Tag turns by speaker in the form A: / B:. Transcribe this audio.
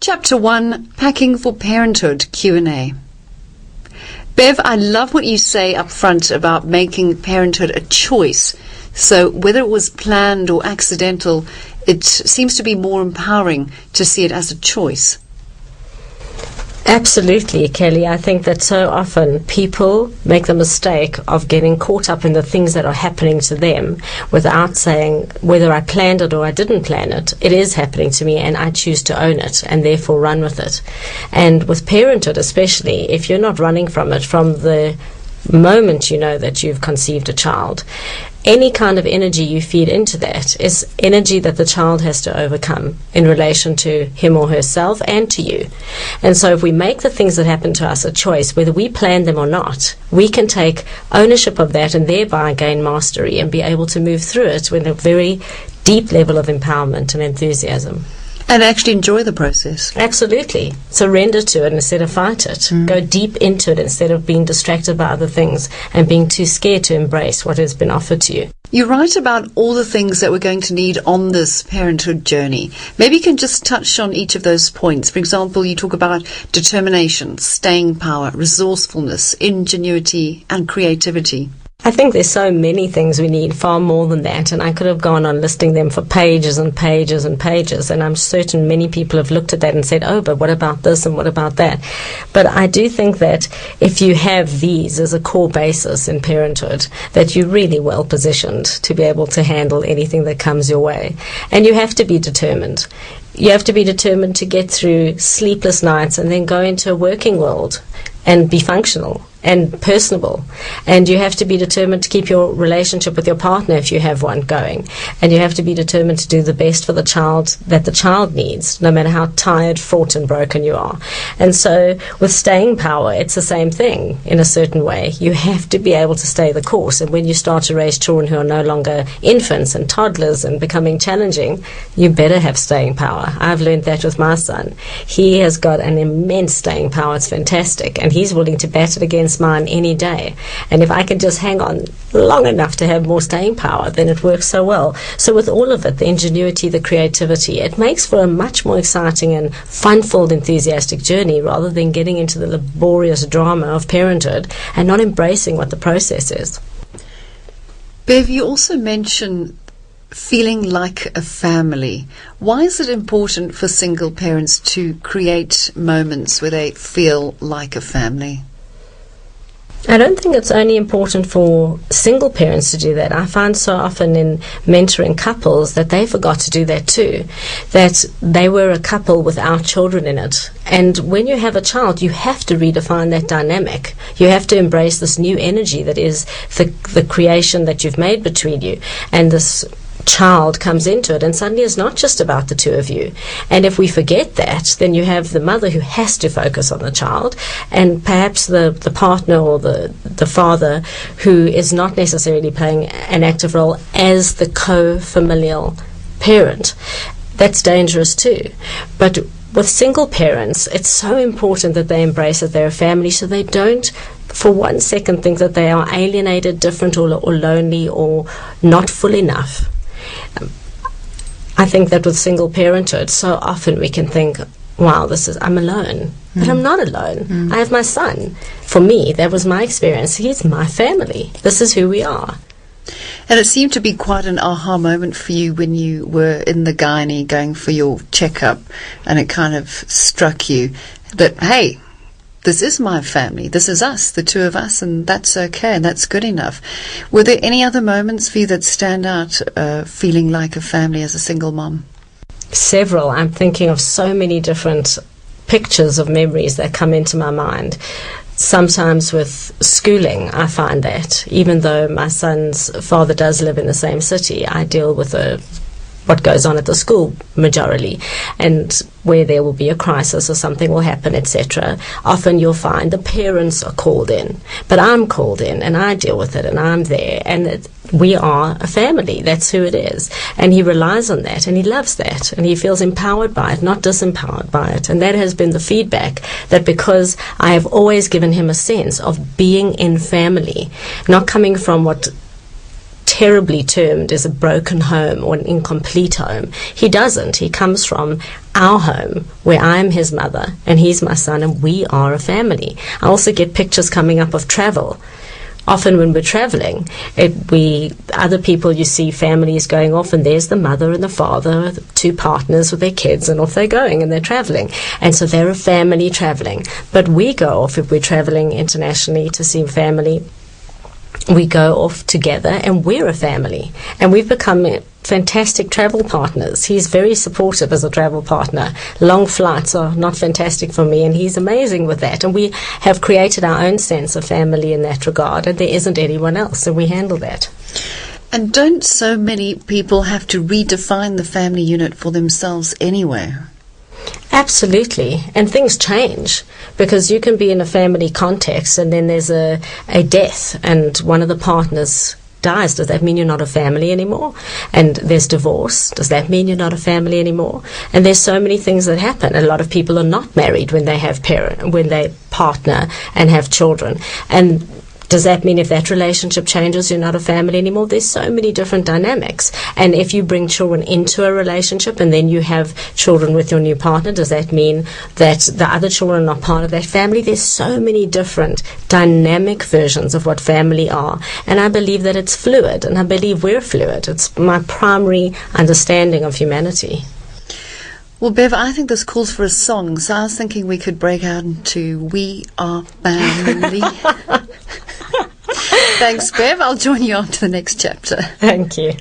A: Chapter 1, Packing for Parenthood Q&A. Bev, I love what you say up front about making parenthood a choice. So whether it was planned or accidental, it seems to be more empowering to see it as a choice.
B: Absolutely, Kelly. I think that so often people make the mistake of getting caught up in the things that are happening to them without saying whether I planned it or I didn't plan it. It is happening to me and I choose to own it and therefore run with it. And with parenthood especially, if you're not running from it from the moment you know that you've conceived a child, any kind of energy you feed into that is energy that the child has to overcome in relation to him or herself and to you. And so if we make the things that happen to us a choice, whether we plan them or not, we can take ownership of that and thereby gain mastery and be able to move through it with a very deep level of empowerment and enthusiasm.
A: And actually enjoy the process.
B: Absolutely. Surrender to it instead of fight it. Go deep into it instead of being distracted by other things and being too scared to embrace what has been offered to you.
A: You write about all the things that we're going to need on this parenthood journey. Maybe you can just touch on each of those points. For example, you talk about determination, staying power, resourcefulness, ingenuity, and creativity.
B: I think there's so many things we need, far more than that, and I could have gone on listing them for pages and pages and pages, and I'm certain many people have looked at that and said, oh, but what about this and what about that? But I do think that if you have these as a core basis in parenthood, that you're really well positioned to be able to handle anything that comes your way. And you have to be determined. You have to be determined to get through sleepless nights and then go into a working world and be functional and personable. And you have to be determined to keep your relationship with your partner, if you have one, going. And you have to be determined to do the best for the child that the child needs, no matter how tired, fraught and broken you are. And so with staying power, it's the same thing in a certain way. You have to be able to stay the course. And when you start to raise children who are no longer infants and toddlers and becoming challenging, you better have staying power. I've learned that with my son. He has got an immense staying power. It's fantastic. And he's willing to bat it against mine any day. And if I can just hang on long enough to have more staying power, then it works so well. So with all of it, the ingenuity, the creativity, it makes for a much more exciting and fun-filled, enthusiastic journey rather than getting into the laborious drama of parenthood and not embracing what the process is.
A: Bev, you also mention feeling like a family. Why is it important for single parents to create moments where they feel like a family?
B: I don't think it's only important for single parents to do that. I find so often in mentoring couples that they forgot to do that too, that they were a couple without children in it. And when you have a child, you have to redefine that dynamic. You have to embrace this new energy that is the creation that you've made between you. And this child comes into it, and suddenly it's not just about the two of you. And if we forget that, then you have the mother who has to focus on the child, and perhaps the partner or the father who is not necessarily playing an active role as the co-familial parent. That's dangerous too. But with single parents, it's so important that they embrace that they're a family, so they don't for 1 second think that they are alienated, different or lonely or not full enough. I think that with single parenthood, so often we can think, wow, I'm alone. But I'm not alone. I have my son. For me, that was my experience. He's my family. This is who we are.
A: And it seemed to be quite an aha moment for you when you were in the gynae going for your checkup, and it kind of struck you that, hey, this is my family, this is us, the two of us, and that's okay, and that's good enough. Were there any other moments for you that stand out, feeling like a family as a single mom?
B: Several. I'm thinking of so many different pictures of memories that come into my mind. Sometimes with schooling, I find that even though my son's father does live in the same city, I deal with what goes on at the school majorly, and where there will be a crisis or something will happen, etc. Often you'll find the parents are called in, but I'm called in and I deal with it and I'm there, and we are a family. That's who it is. And he relies on that and he loves that and he feels empowered by it, not disempowered by it. And that has been the feedback, that because I have always given him a sense of being in family, not coming from what terribly termed as a broken home or an incomplete home. He doesn't. He comes from our home, where I'm his mother and he's my son, and we are a family. I also get pictures coming up of travel. Often when we're traveling, other people, you see families going off, and there's the mother and the father, the two partners with their kids, and off they're going and they're traveling. And so they're a family traveling. But we go off, if we're traveling internationally to see family, we go off together and we're a family. And we've become fantastic travel partners. He's very supportive as a travel partner. Long flights are not fantastic for me, and he's amazing with that. And we have created our own sense of family in that regard, and there isn't anyone else, so we handle that.
A: And don't so many people have to redefine the family unit for themselves anyway?
B: Absolutely. And things change, because you can be in a family context and then there's a death and one of the partners dies. Does that mean you're not a family anymore? And there's divorce. Does that mean you're not a family anymore? And there's so many things that happen. A lot of people are not married when they have when they partner and have children. And does that mean if that relationship changes, you're not a family anymore? There's so many different dynamics. And if you bring children into a relationship and then you have children with your new partner, does that mean that the other children are not part of that family? There's so many different dynamic versions of what family are. And I believe that it's fluid, and I believe we're fluid. It's my primary understanding of humanity.
A: Well, Bev, I think this calls for a song, so I was thinking we could break out into We Are Family. Thanks, Bev. I'll join you on to the next chapter.
B: Thank you.